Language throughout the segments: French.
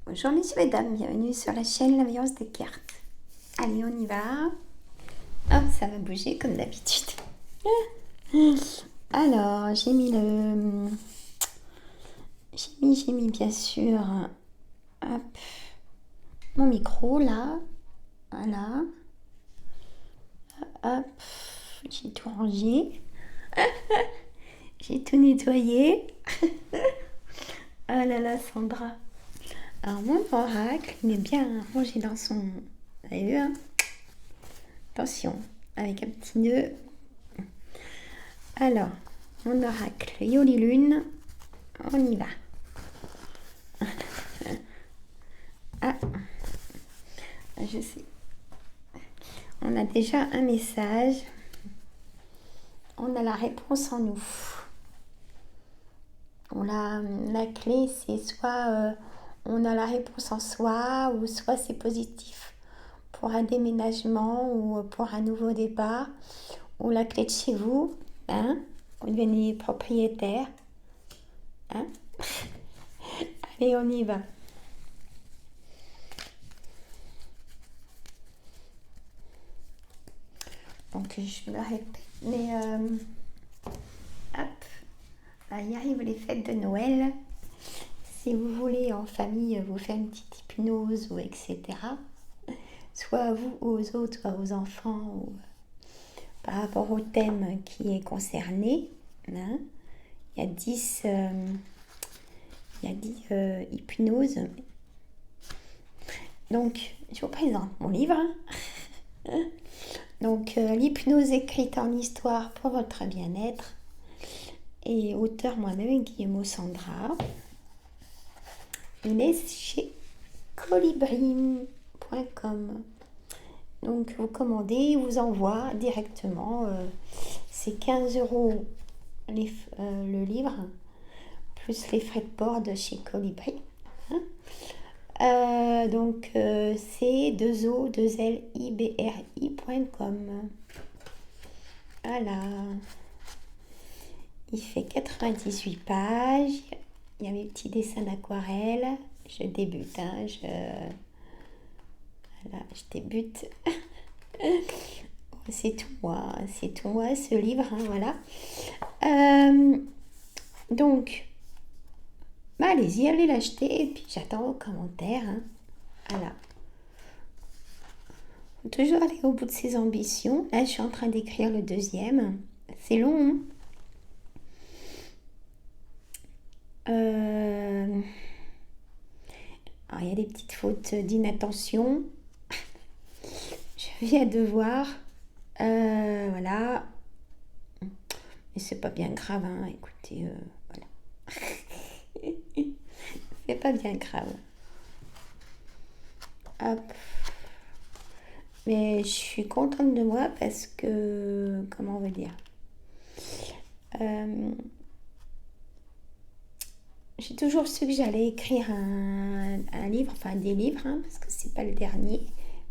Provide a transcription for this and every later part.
Bonjour messieurs, mesdames, bienvenue sur la chaîne La Voyance des cartes. Allez, on y va. Hop, ça va bouger comme d'habitude. Alors, j'ai mis bien sûr, hop, mon micro là. Voilà. Hop, j'ai tout rangé. J'ai tout nettoyé. Ah là là, Sandra. Alors, mon oracle, il est bien rangé dans son... Vous avez vu, hein? Attention, avec un petit nœud. Alors, mon oracle, Yoli Lune, on y va. Ah, je sais. On a déjà un message. On a la réponse en nous. La clé, c'est soit on a la réponse en soi, ou soit c'est positif pour un déménagement ou pour un nouveau départ, ou la clé de chez vous, hein, vous devenez propriétaire. Hein. Allez, on y va. Donc, je me répète, mais hop, il arrive les fêtes de Noël. Si vous voulez en famille vous faire une petite hypnose ou etc., soit à vous ou aux autres, soit aux enfants, ou par rapport au thème qui est concerné, hein, il y a 10 hypnoses. Donc, je vous présente mon livre. Donc, l'hypnose écrite en histoire pour votre bien-être. Et auteur moi-même, Guillemot Sandra. Il est chez colibri.com. Donc, vous commandez, il vous envoie directement. C'est 15 € le livre, plus les frais de port de chez Colibri. Hein. Donc, c'est 2o2libri.com. Voilà. Il fait 98 pages. Il y a mes petits dessins d'aquarelle. Je débute. Hein, voilà, je débute. C'est tout moi ce livre. Hein, voilà. Donc, allez-y, allez l'acheter. Et puis j'attends vos commentaires. Hein. Voilà. Faut toujours aller au bout de ses ambitions. Là, je suis en train d'écrire le deuxième. C'est long. Hein. Alors, il y a des petites fautes d'inattention. Je viens de voir. Voilà. Mais c'est pas bien grave. Hein. Écoutez, voilà. C'est pas bien grave. Hop. Mais je suis contente de moi parce que... Comment on va dire, j'ai toujours su que j'allais écrire un livre, enfin des livres, hein, parce que c'est pas le dernier.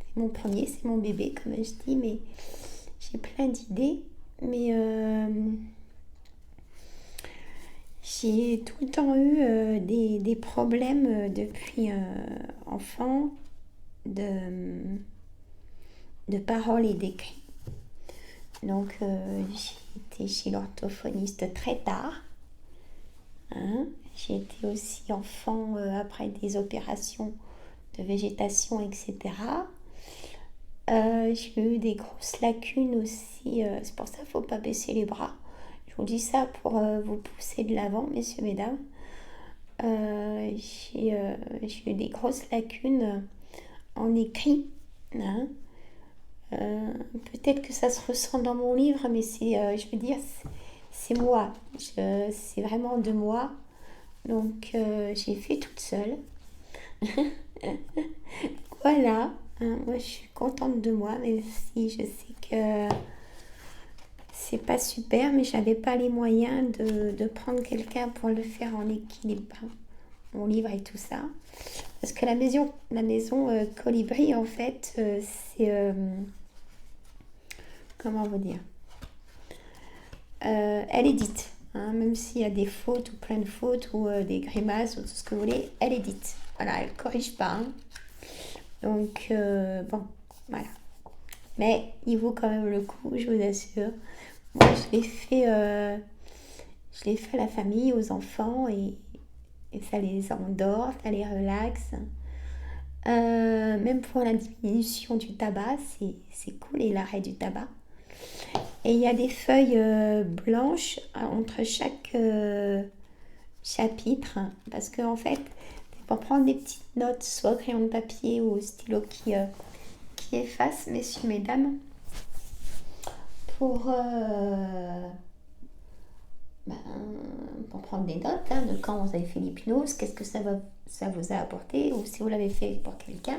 C'est mon premier, c'est mon bébé, comme je dis, mais j'ai plein d'idées. Mais j'ai tout le temps eu des problèmes depuis enfant de paroles et d'écrit. Donc j'ai été chez l'orthophoniste très tard. Hein. J'ai été aussi enfant après des opérations de végétation, etc. J'ai eu des grosses lacunes aussi. C'est pour ça qu'il ne faut pas baisser les bras. Je vous dis ça pour vous pousser de l'avant, messieurs, mesdames. J'ai eu des grosses lacunes en écrit. Hein. Peut-être que ça se ressent dans mon livre, mais je veux dire, c'est moi. C'est vraiment de moi. Donc, j'ai fait toute seule. Voilà. Hein, moi, je suis contente de moi, même si je sais que c'est pas super, mais j'avais pas les moyens de prendre quelqu'un pour le faire en équilibre. Mon livre et tout ça. Parce que la maison Colibri, en fait, c'est... comment vous dire, elle édite. hein, même s'il y a des fautes ou plein de fautes ou des grimaces ou tout ce que vous voulez, elle édite. Voilà, elle ne corrige pas. Hein. Donc, bon, voilà. Mais il vaut quand même le coup, je vous assure. Moi, je l'ai fait à la famille, aux enfants, et ça les endort, ça les relaxe. Même pour la diminution du tabac, c'est cool, et l'arrêt du tabac. Et il y a des feuilles blanches entre chaque chapitre, parce qu'en fait, c'est pour prendre des petites notes, soit au crayon de papier ou au stylo qui efface, messieurs, mesdames, pour, ben, pour prendre des notes hein, de quand vous avez fait l'hypnose, qu'est-ce que ça vous a apporté, ou si vous l'avez fait pour quelqu'un,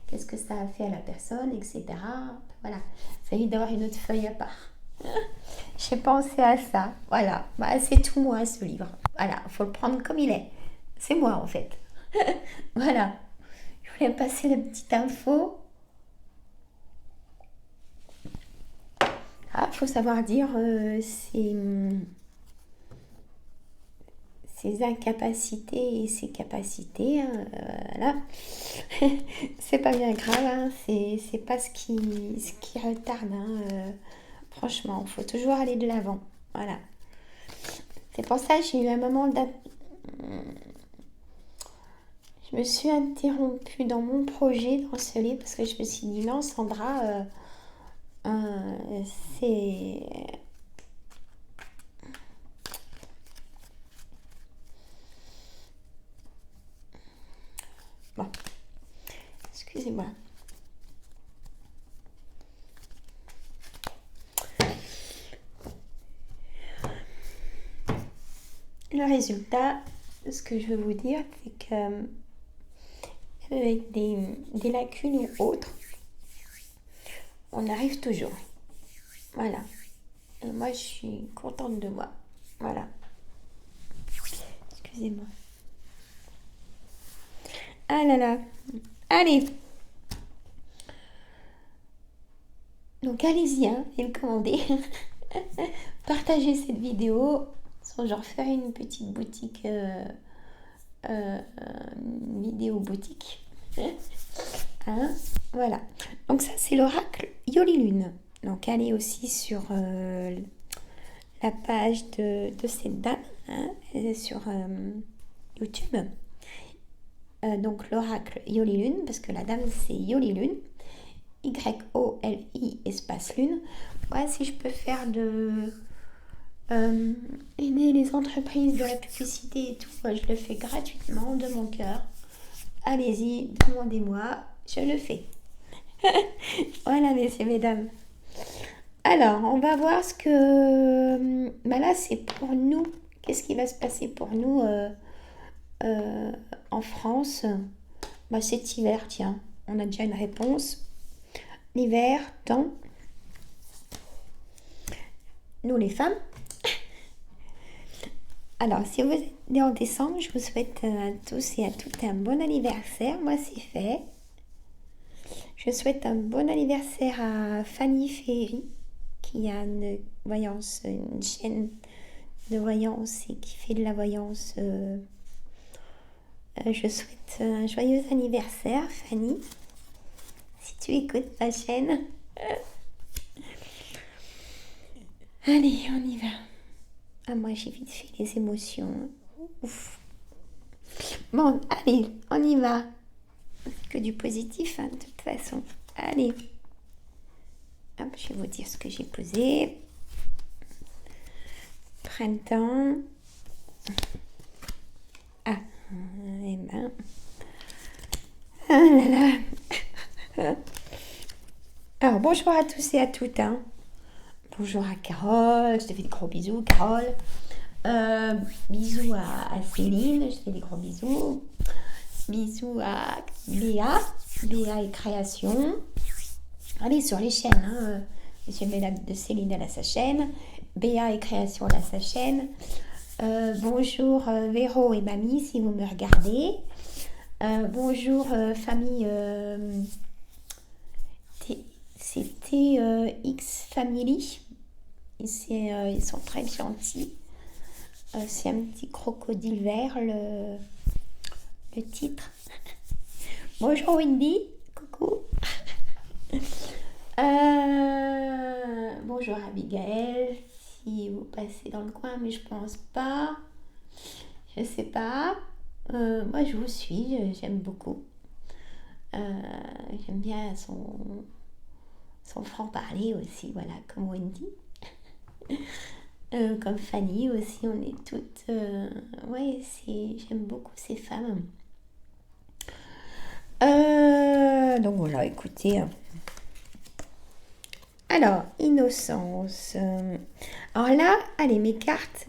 qu'est-ce que ça a fait à la personne, etc. Voilà, ça évite d'avoir une autre feuille à part. J'ai pensé à ça, voilà. Bah, c'est tout moi ce livre. Voilà, faut le prendre comme il est. C'est moi en fait. Voilà. Je voulais passer la petite info. Ah, faut savoir dire ses incapacités et ses capacités. Hein, voilà. C'est pas bien grave, hein, c'est pas ce qui retarde. Hein, franchement, il faut toujours aller de l'avant. Voilà. C'est pour ça que j'ai eu un moment je me suis interrompue dans mon projet dans ce livre parce que je me suis dit non, Sandra, c'est. Bon, excusez-moi. Le résultat, ce que je veux vous dire, c'est que avec des lacunes ou autres, on arrive toujours. Voilà. Et moi, je suis contente de moi. Voilà. Excusez-moi. Ah là là. Allez. Donc allez-y, hein, et le commander. Partagez cette vidéo. Sans genre faire une petite boutique, vidéo boutique. Hein, voilà. Donc ça, c'est l'oracle Yoli-Lune. Donc allez aussi sur la page de cette dame hein, sur YouTube. Donc l'oracle Yoli-Lune, parce que la dame, c'est Yoli-Lune. Y-O-L-I espace lune. Ouais, si je peux faire aider les entreprises de la publicité et tout, je le fais gratuitement de mon cœur. Allez-y, demandez-moi, je le fais. Voilà, messieurs, mesdames. Alors, on va voir ce que... Bah là, c'est pour nous. Qu'est-ce qui va se passer pour nous en France? Bah, cet hiver, tiens. On a déjà une réponse. L'hiver, temps. Nous, les femmes. Alors, si vous êtes nés en décembre, je vous souhaite à tous et à toutes un bon anniversaire. Moi, c'est fait. Je souhaite un bon anniversaire à Fanny Ferry, qui a une chaîne de voyance et qui fait de la voyance. Je souhaite un joyeux anniversaire, Fanny, si tu écoutes ma chaîne. Allez, on y va. Ah, moi, j'ai vite fait les émotions. Ouf. Bon, allez, on y va. C'est que du positif, hein, de toute façon. Allez. Hop, je vais vous dire ce que j'ai posé. Printemps. Ah, et ben. Ah là là. Alors, bonjour à tous et à toutes. Hein. Bonjour à Carole, je te fais des gros bisous, Carole. Bisous à Céline, je te fais des gros bisous. Bisous à Béa, Béa et Création. Allez sur les chaînes, hein. Monsieur Mesdames de Céline, elle a sa chaîne. Béa et Création, elle a sa chaîne. Bonjour Véro et Mamie, si vous me regardez. Bonjour famille. C'est TX Family. Ils sont très gentils. C'est un petit crocodile vert, le titre. Bonjour Wendy, coucou. Bonjour Abigail, si vous passez dans le coin, mais je pense pas. Je sais pas. Moi je vous suis, j'aime beaucoup. J'aime bien son franc-parler aussi, voilà, comme Wendy. Comme Fanny aussi, on est toutes. Ouais, j'aime beaucoup ces femmes. Donc voilà, écoutez. Alors, innocence. Alors là, allez, mes cartes.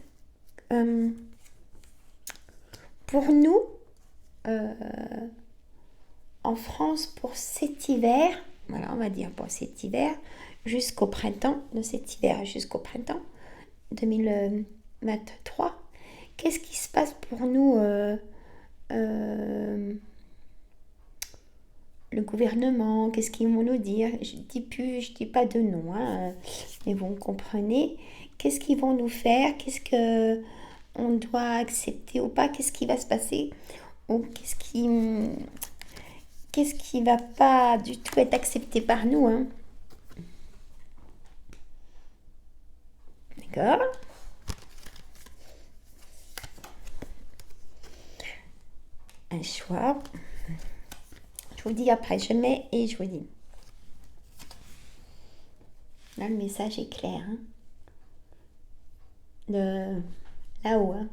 Pour nous, en France, pour cet hiver, voilà, on va dire pour cet hiver, jusqu'au printemps, de cet hiver jusqu'au printemps 2023, qu'est-ce qui se passe pour nous le gouvernement, qu'est-ce qu'ils vont nous dire? Je dis pas de nom, hein, mais vous comprenez. Qu'est-ce qu'ils vont nous faire? Qu'est-ce que on doit accepter ou pas? Qu'est-ce qui va se passer? Ou qu'est-ce qui va pas du tout être accepté par nous, hein? D'accord? Un choix. Je vous dis après, je mets et je vous dis. Là, le message est clair. Hein? Là-haut. Hein?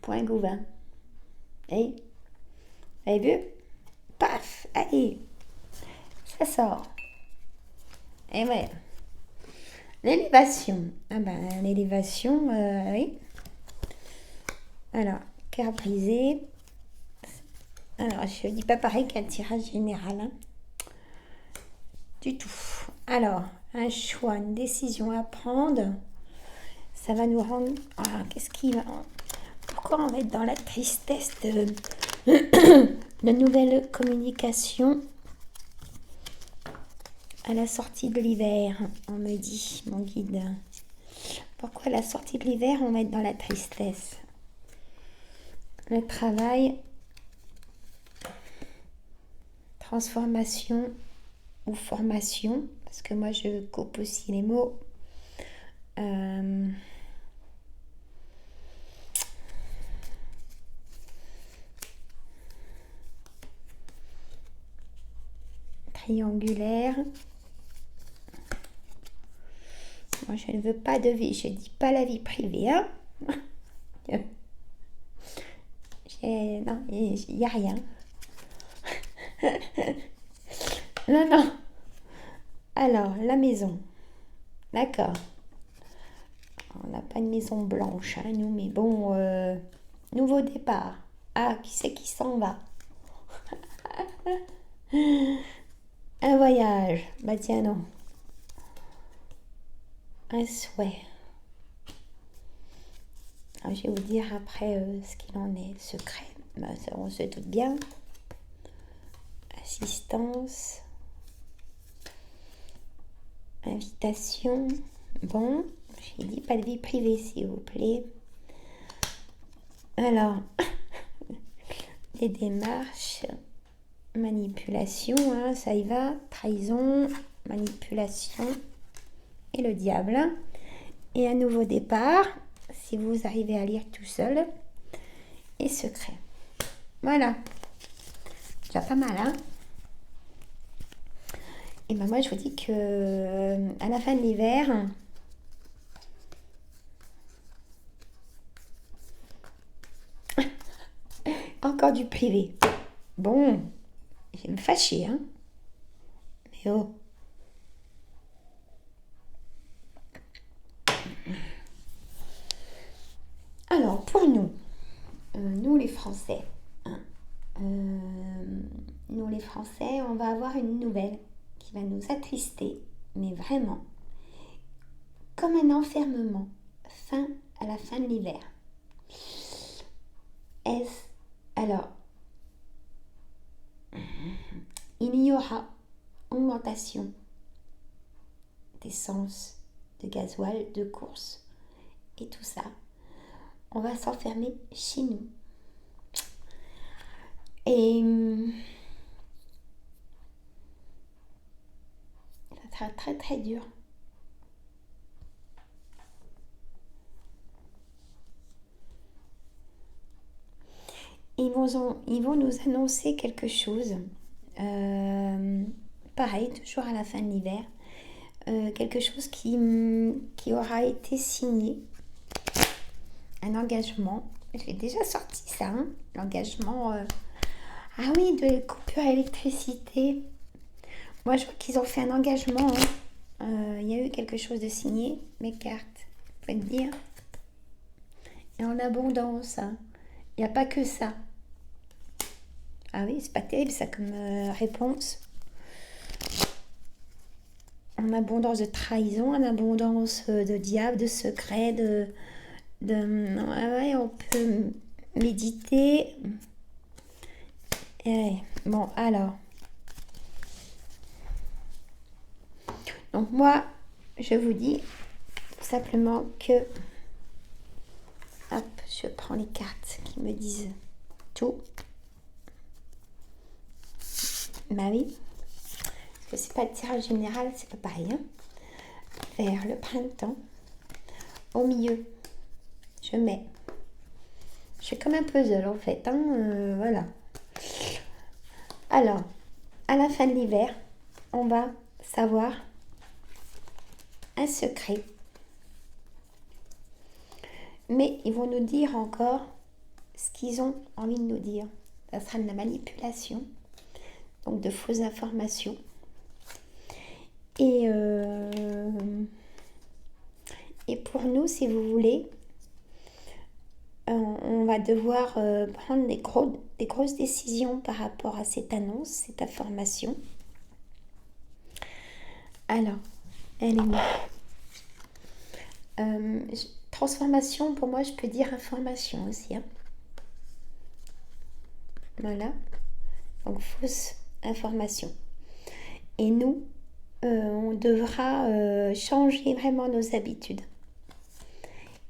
Point Gouvin. Et vous avez vu? Paf! Allez! Ça sort. Et voilà. L'élévation. Ah ben, l'élévation, oui. Alors, cœur brisé. Alors, je ne dis pas pareil qu'un tirage général. Hein. Du tout. Alors, un choix, une décision à prendre. Ça va nous rendre... Ah, qu'est-ce qui va... Pourquoi on va être dans la tristesse de nouvelles communications à la sortie de l'hiver? On me dit, mon guide. Pourquoi à la sortie de l'hiver, on va être dans la tristesse? Le travail, transformation ou formation, parce que moi je coupe aussi les mots. Triangulaire. Moi je ne veux pas de vie, je dis pas la vie privée, hein. Non, il n'y a rien. Non, non. Alors, la maison. D'accord. On n'a pas une maison blanche, hein, nous, mais bon, nouveau départ. Ah, qui c'est qui s'en va? Un voyage. Bah tiens, non. Un souhait. Alors, je vais vous dire après ce qu'il en est. Secret. Bah, ça, on se doute bien. Assistance. Invitation. Bon, j'ai dit pas de vie privée, s'il vous plaît. Alors, les démarches. Manipulation, hein, ça y va. Trahison, manipulation et le diable. Et un nouveau départ, si vous arrivez à lire tout seul. Et secret. Voilà. Déjà pas mal, hein. Et ben moi, je vous dis que à la fin de l'hiver, encore du privé. Bon, je vais me fâcher, hein. Mais oh. Alors, pour nous, nous les Français, hein, nous les Français, on va avoir une nouvelle qui va nous attrister, mais vraiment, comme un enfermement, à la fin de l'hiver. Alors, il y aura augmentation d'essence, de gasoil, de course et tout ça. On va s'enfermer chez nous. Et ça sera très très dur. Ils vont nous annoncer quelque chose. Pareil, toujours à la fin de l'hiver. Quelque chose qui aura été signé. Un engagement. J'ai déjà sorti ça, hein, l'engagement. Ah oui, de coupure d'électricité. Moi, je vois qu'ils ont fait un engagement. Il y a eu quelque chose de signé. Mes cartes, faut te dire. Et en abondance. Hein. Il n'y a pas que ça. Ah oui, c'est pas terrible ça comme réponse. En abondance de trahison, en abondance de diable, de secrets, ouais, on peut méditer. Et, bon, alors. Donc moi, je vous dis simplement que... Hop, je prends les cartes qui me disent tout. Bah oui. Parce que c'est pas le tirage général, c'est pas pareil. Hein. Vers le printemps. Au milieu. Je mets. Je fais comme un puzzle en fait. Hein, voilà. Alors, à la fin de l'hiver, on va savoir un secret. Mais ils vont nous dire encore ce qu'ils ont envie de nous dire. Ça sera de la manipulation, donc de fausses informations. Et pour nous, si vous voulez, on va devoir prendre des grosses décisions par rapport à cette annonce, cette information. Alors, elle est où? Transformation, pour moi, je peux dire information aussi. Hein. Voilà. Donc, fausse information. Et nous, on devra changer vraiment nos habitudes.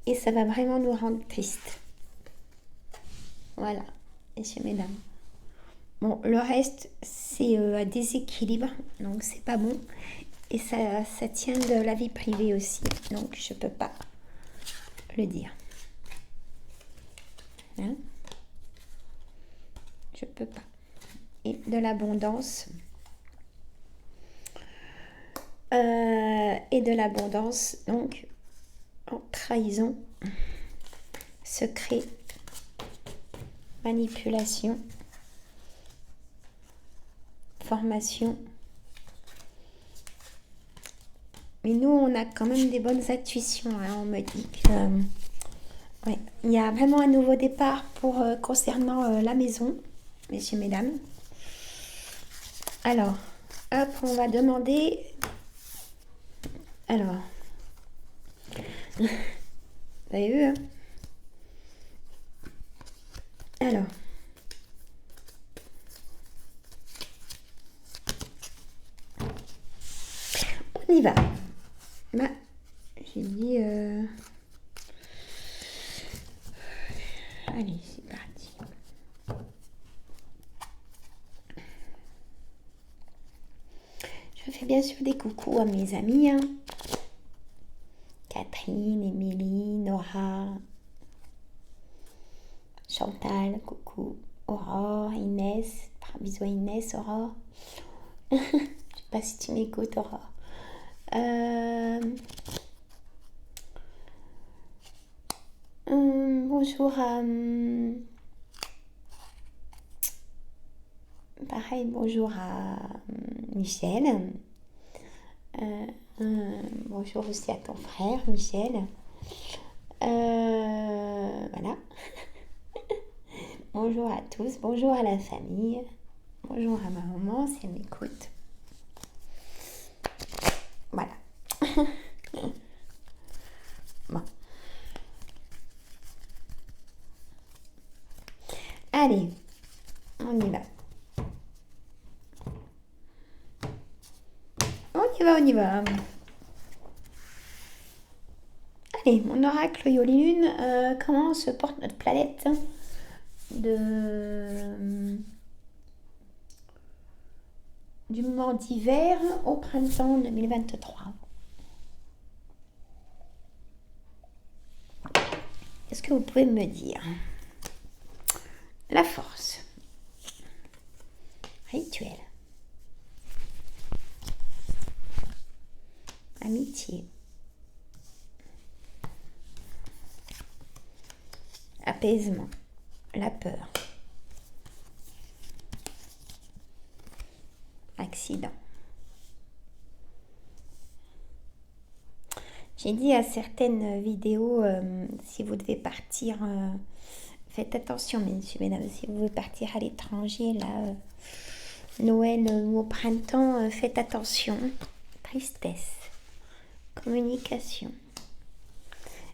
Et ça va vraiment nous rendre tristes. Voilà, messieurs, mesdames. Bon, le reste, c'est un déséquilibre, donc c'est pas bon. Et ça tient de la vie privée aussi, donc je peux pas le dire. Hein? Je peux pas. Et de l'abondance. Et de l'abondance, donc en trahison, secret, manipulation, formation. Mais nous, on a quand même des bonnes intuitions. Hein. On me dit que ouais, il y a vraiment un nouveau départ concernant la maison, messieurs, mesdames. Alors, hop, on va demander... Alors, vous avez vu, hein? Alors, on y va. Bah, j'ai dit... Allez, c'est parti. Je fais bien sûr des coucous à mes amis. Hein. Catherine, Émilie, Nora, Chantal, coucou. Aurore, Inès. Bisous à Inès, Aurore. Je sais pas si tu m'écoutes, Aurore. Bonjour à... pareil, bonjour à Michel. Bonjour aussi à ton frère, Michel. Voilà. Bonjour à tous, bonjour à la famille. Bonjour à ma maman si elle m'écoute. Voilà. Bon. Allez, on y va. On y va, on y va. Allez, mon oracle Yolune, comment se porte notre planète de, du moment d'hiver au printemps 2023? Qu'est-ce que vous pouvez me dire? La force. Rituel. Amitié. Apaisement. La peur. Accident. J'ai dit à certaines vidéos, si vous devez partir, faites attention, messieurs, mesdames, si vous devez partir à l'étranger, là, Noël ou au printemps, faites attention. Tristesse. Communication.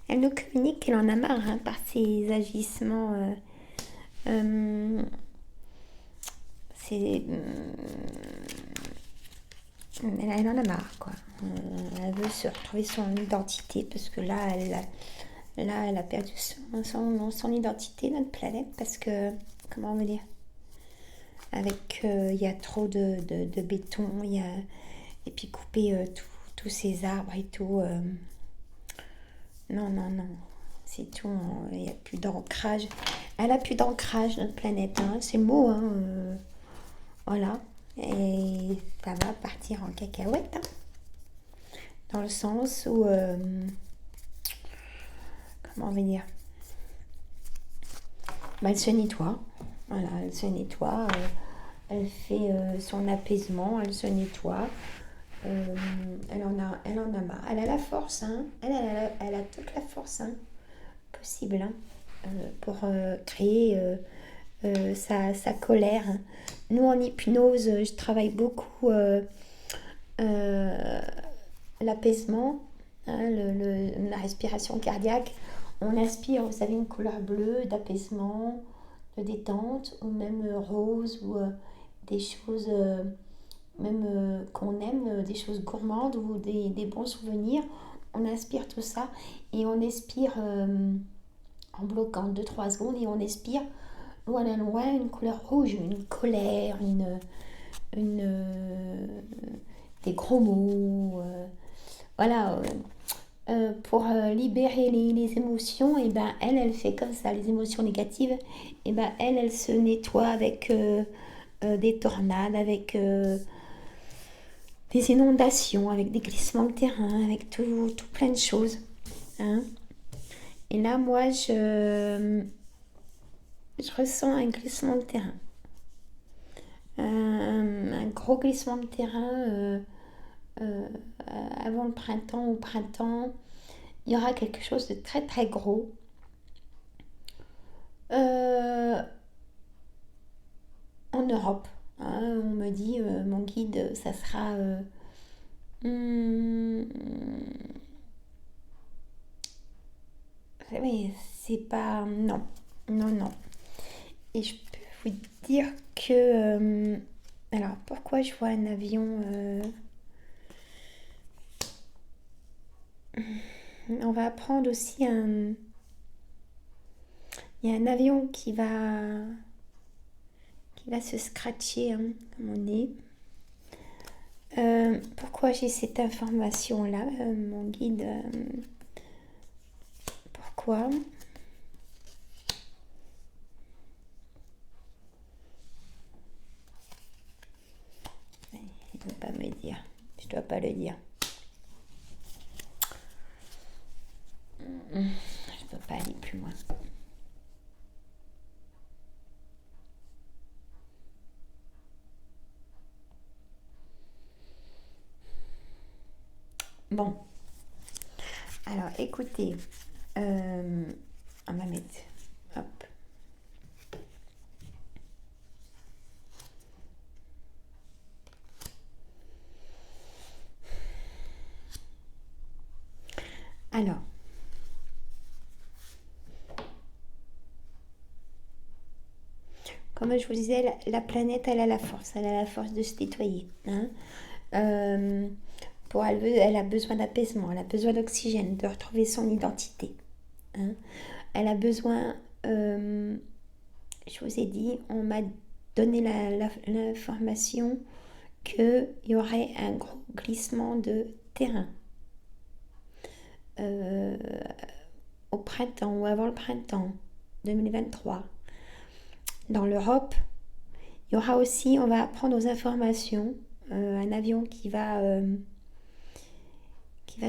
Elle nous communique qu'elle en a marre par ses agissements. Elle en a marre, quoi. Elle veut se retrouver son identité parce que là, elle a perdu son identité, notre planète, parce que, comment on veut dire, avec, il y a trop de béton, et puis couper tous ces arbres et tout. Non, c'est tout, il n'y a plus d'ancrage. Elle a plus d'ancrage, notre planète, hein. C'est le mot, hein. Voilà. Et ça va partir en cacahuète, hein. Dans le sens où, comment on va dire, elle se nettoie. Voilà, elle se nettoie. Elle fait son apaisement, elle se nettoie. Elle en a marre. Elle a la force, hein. Elle a toute la force, hein, possible, hein, pour créer sa colère. Nous, en hypnose, je travaille beaucoup l'apaisement, hein, la respiration cardiaque. On inspire, vous savez, une couleur bleue d'apaisement, de détente, ou même rose, ou des choses même qu'on aime, des choses gourmandes ou des bons souvenirs. On inspire tout ça et on expire en bloquant 2-3 secondes et on expire loin une couleur rouge, une colère, des gros mots, voilà, pour libérer les émotions. Et ben elle fait comme ça, les émotions négatives, et ben elle se nettoie avec des tornades, avec des inondations, avec des glissements de terrain, avec tout plein de choses, hein. Et là, moi, je ressens un glissement de terrain. Un gros glissement de terrain avant le printemps. Au printemps, il y aura quelque chose de très très gros. En Europe, hein, on me dit, mon guide, ça sera... mais c'est pas... Non. Et je peux vous dire que... alors, pourquoi je vois un avion... on va apprendre aussi un... Il y a un avion qui va se scratcher, hein, comme on dit. Pourquoi j'ai cette information-là, mon guide, pourquoi? Il ne veut pas me dire. Je dois pas le dire. Je peux pas aller plus loin. Bon. Alors, écoutez. On va mettre... Hop. Alors, comme je vous disais, la planète, elle a la force de se nettoyer, hein. Elle a besoin d'apaisement, elle a besoin d'oxygène, de retrouver son identité. Hein. Elle a besoin, je vous ai dit, on m'a donné l'information qu'il y aurait un gros glissement de terrain au printemps ou avant le printemps 2023. Dans l'Europe, il y aura aussi, on va apprendre aux informations, un avion qui va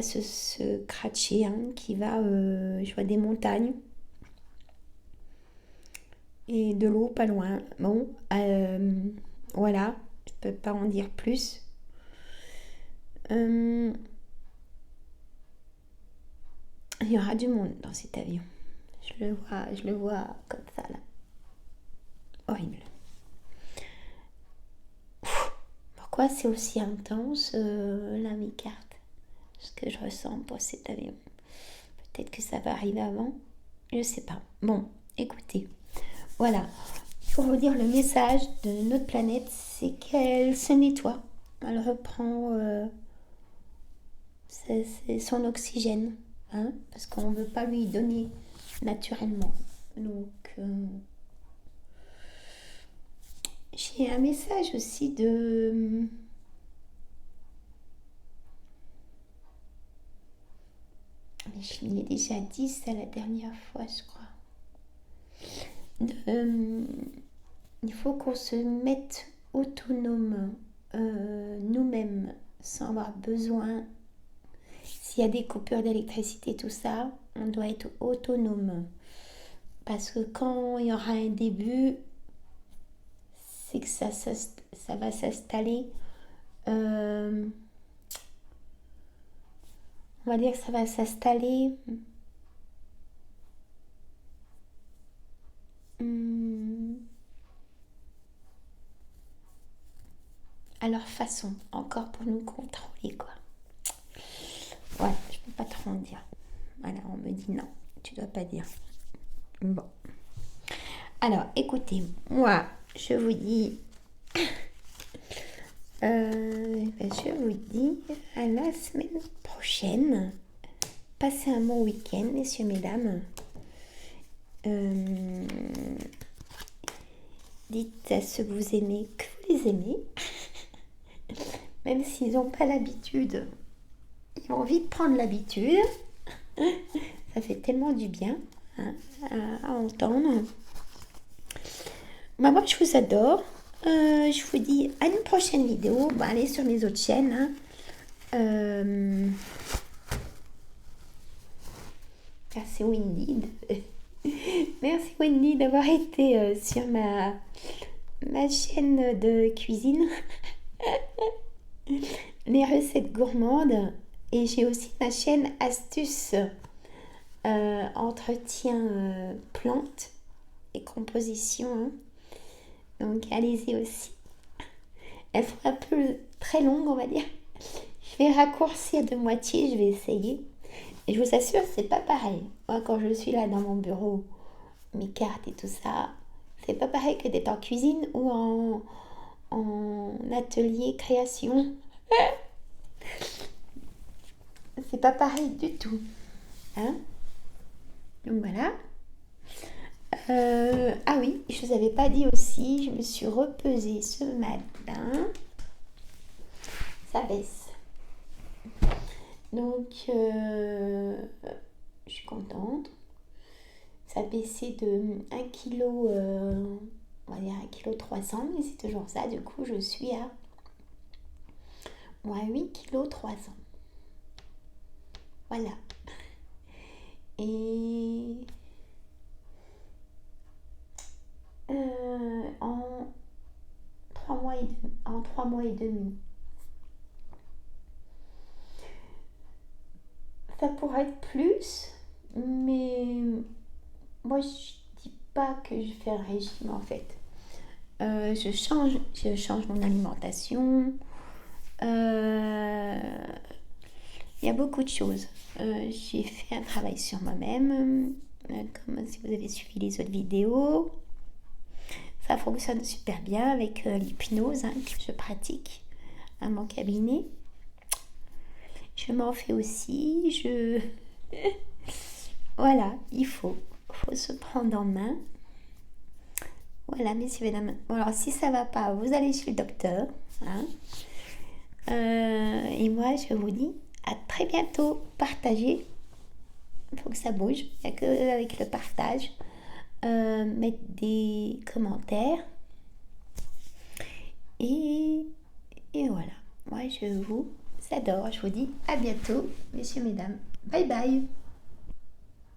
se cratcher, hein, qui va, je vois des montagnes et de l'eau pas loin. Bon, voilà, je peux pas en dire plus. Il y aura du monde dans cet avion. Je le vois comme ça là. Horrible. Pourquoi c'est aussi intense là mes cartes? Ce que je ressens pour cet avion. Peut-être que ça va arriver avant. Je sais pas. Bon, écoutez. Voilà. Pour vous dire, le message de notre planète, c'est qu'elle se nettoie. Elle reprend son oxygène. Hein, parce qu'on ne veut pas lui donner naturellement. Donc, j'ai un message aussi de... Mais je l'ai déjà dit ça la dernière fois, je crois. Il faut qu'on se mette autonome nous-mêmes sans avoir besoin. S'il y a des coupures d'électricité, tout ça, on doit être autonome. Parce que quand il y aura un début, c'est que ça va s'installer. On va dire que ça va s'installer à leur façon, encore pour nous contrôler, quoi. Voilà, je peux pas trop en dire. Voilà, on me dit non, tu dois pas dire. Bon. Alors, écoutez, moi, je vous dis... je vous dis à la semaine prochaine. Passez un bon week-end, messieurs, mesdames. Dites à ceux que vous aimez que vous les aimez. Même s'ils n'ont pas l'habitude, ils vont vite prendre l'habitude. Ça fait tellement du bien, hein, à entendre. Moi, je vous adore. Je vous dis à une prochaine vidéo. Bon, allez sur mes autres chaînes. Hein. Merci Wendy. Merci Wendy d'avoir été sur ma chaîne de cuisine. Les recettes gourmandes. Et j'ai aussi ma chaîne astuces entretien plantes et composition. Hein. Donc allez-y aussi. Elle sera un peu très longue, on va dire. Je vais raccourcir de moitié, je vais essayer. Et je vous assure, c'est pas pareil. Moi, quand je suis là dans mon bureau, mes cartes et tout ça, c'est pas pareil que d'être en cuisine ou en atelier création. C'est pas pareil du tout. Hein? Donc voilà. Ah oui, je vous avais pas dit aussi, je me suis repesée ce matin. Ça baisse. Donc, je suis contente. Ça a baissé de 1 kg, on va dire 1,3 kg, mais c'est toujours ça. Du coup, je suis à 8,3 kg. Voilà. Et en 3 mois et demi. Ça pourrait être plus, mais moi je dis pas que je fais un régime en fait. Je change mon alimentation. Il y a beaucoup de choses. J'ai fait un travail sur moi-même, comme si vous avez suivi les autres vidéos. Ça fonctionne super bien avec l'hypnose, hein, que je pratique à mon cabinet. je m'en fais aussi, Voilà, faut se prendre en main. Voilà, messieurs, mesdames. Bon, alors, si ça va pas, vous allez chez le docteur. Hein. Et moi, je vous dis à très bientôt. Partagez. Il faut que ça bouge. Il n'y a que avec le partage. Mettre des commentaires. Et, et voilà. Moi, je vous adore. Je vous dis à bientôt, messieurs, mesdames. Bye bye.